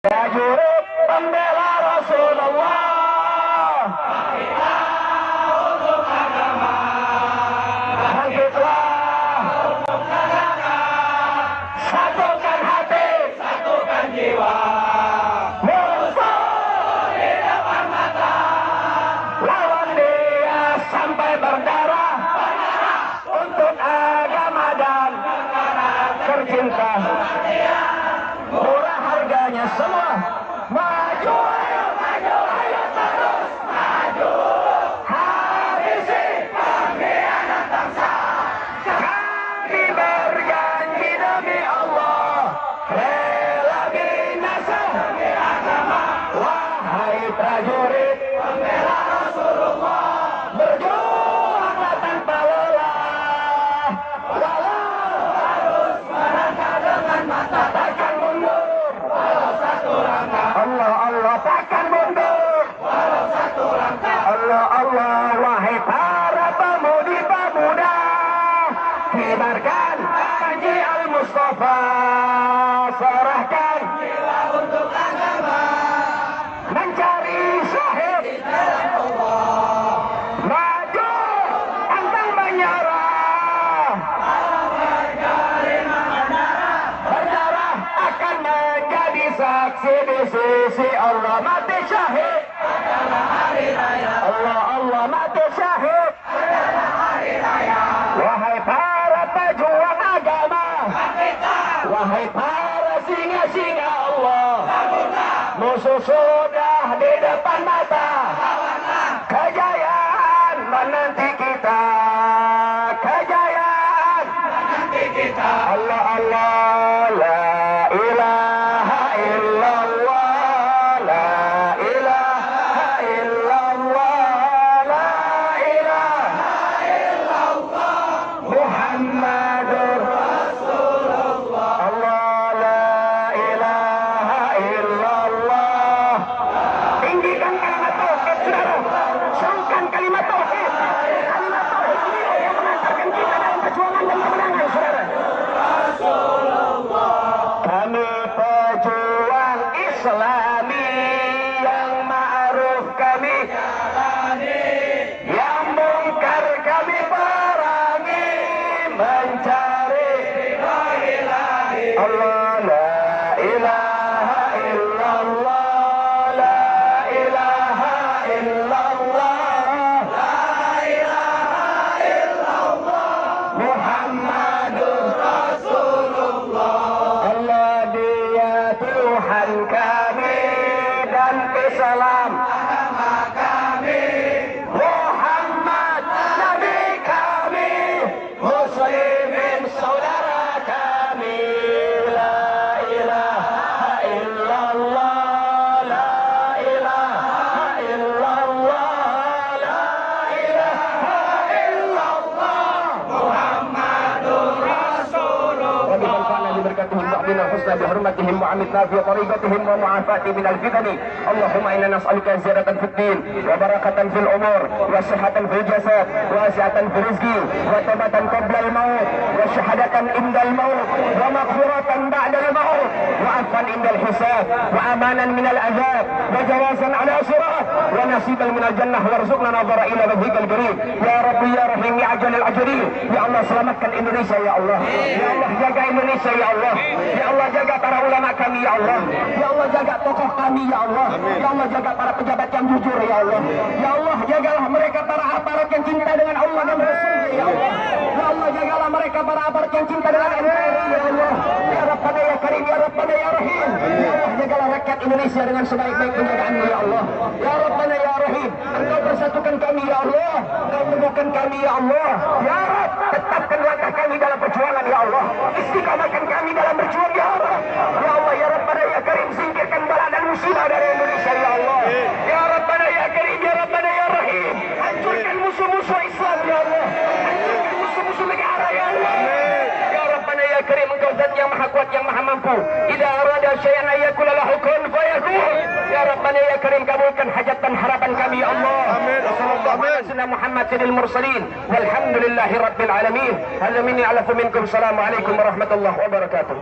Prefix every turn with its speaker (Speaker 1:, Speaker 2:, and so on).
Speaker 1: prajurit pembela Rasulullah,
Speaker 2: Kita untuk agama,
Speaker 1: bangkitlah
Speaker 2: untuk negara,
Speaker 1: satukan hati,
Speaker 2: satukan jiwa.
Speaker 1: musuh
Speaker 2: Di depan mata,
Speaker 1: lawan dia sampai berdarah untuk agama dan tercinta. Murah harganya semua, maju ayo, maju ayo terus maju, habisi
Speaker 2: pengkhianat bangsa.
Speaker 1: kami berjanji demi Allah, rela binasa
Speaker 2: Demi agama,
Speaker 1: wahai prajurit
Speaker 2: pembela Rasulullah.
Speaker 1: berjuanglah tanpa lelah, walau
Speaker 2: Harus melangkah dengan mata,
Speaker 1: takkan mundur,
Speaker 2: walau satu langkah,
Speaker 1: Allah Allah takkan mundur,
Speaker 2: walau satu langkah.
Speaker 1: Allah Allah wahai para pemudi-pemuda, kibarkan janji Al-Mustafa, serahkan
Speaker 2: Jiwa untuk agama,
Speaker 1: mencari syahid,
Speaker 2: di jalan Allah.
Speaker 1: maju pantang menyerah, berdarah akan menjadi saksi di sisi Allah, mati syahid,
Speaker 2: Adalah hari raya,
Speaker 1: Allah Allah mati syahid.
Speaker 2: adalah hari raya.
Speaker 1: Wahai para pejuang agama,
Speaker 2: Kita
Speaker 1: wahai para singa-singa Allah,
Speaker 2: bangunlah,
Speaker 1: musuh sudah di depan mata,
Speaker 2: lawanlah.
Speaker 1: kejayaan menanti kita, kejayaan.
Speaker 2: Nanti kita
Speaker 1: Allah Allah, la ilaha illallah, la ilaha illallah, la ilaha Muhammadur Rasulullah, Allah, la ilaha illallah. Tinggikan kalimat tauhid, saudara. Serukan kalimat tauhid. Kalimat tauhid ini yang mengantarkan kita dalam perjuangan dan kemenangan, saudara. Kami pejuang Islami yang ma'ruf kami
Speaker 2: jalani,
Speaker 1: yang mungkar kami perangi, mencari
Speaker 2: ridho ilahi.
Speaker 1: Allah, la ilaha illallah, la ilaha illallah,
Speaker 2: La ilaha illallah,
Speaker 1: Muhammadur
Speaker 2: Rasulullah.
Speaker 1: Allah, dia Tuhan kami dan Islam,
Speaker 2: Agama kami,
Speaker 1: Muhammad Nabi kami, Muslimin saudara kami, la ilaha illallah, la ilaha illallah, la ilaha illallah.
Speaker 2: Muhammadur Rasulullah.
Speaker 1: Rabbi manfa'na bibarakatihim wa'bina husna bihurmatihim wa'amitna fi tariqatihim wa mu'afati minal fitani. Allahumma inna nas'aluka ziyadatan fid din wa barakatan fil umur wa sihhatan fil jasad wa asiatan fil rizqi wa taubatan qabla al maut wa syahadatan indal maut wa maghfiratan ba'da al maut wa afwan indal hisab wa amanan minal azab wa jawazan ala sirat wa nasiban minal jannah warzuqna nadhara ila wajhikal karim ya rabbi ya rahim ya ajalil ajrin. Ya Allah, selamatkan Indonesia ya Allah, ya Allah jaga Indonesia ya Allah, ya Allah jaga para ulama kami ya Allah, ya Allah jaga tokoh kami ya Allah, ya Allah jaga para pejabat yang jujur ya Allah, ya Allah jagalah mereka para aparat yang cinta dengan Allah dan Rasulnya ya Allah, ya Allah jagalah mereka para aparat yang cinta dengan NKRI ya Allah, ya Rabbana ya Karim ya Rabbana ya Rahim, ya Allah jagalah rakyat Indonesia dengan sebaik-baik penjagaanmu ya Allah, ya Rabbana ya Rahim, Engkau bersatukan kami ya Allah, Engkau teguhkan kami ya Allah, ya Rabb tetapkan langkah kami dalam perjuangan ya Allah, istiqamahkan kami dalam berjuang ya Allah, ya Allah ya Rabbana ya Karim, singkirkan bala dan musibah dari Indonesia ya Allah, ya Rabbana ya Karim ya Rabbana ya Rahim, hancurkan musuh-musuh Islam ya Allah, hancurkan musuh-musuh negara ya Allah, ya Rabbana ya Karim, Engkau zat yang maha kuat yang maha mampu, idza arada syai'an ayyakula lahu kun fayakun, ya Rabbana ya Karim, kabulkan hajat dan harapan kami ya Allah. Amin. Sallallahu Muhammad sayyidil mursalin walhamdulillahi rabbil alamin. Hal minni ala minkum. Assalamualaikum warahmatullahi wabarakatuh.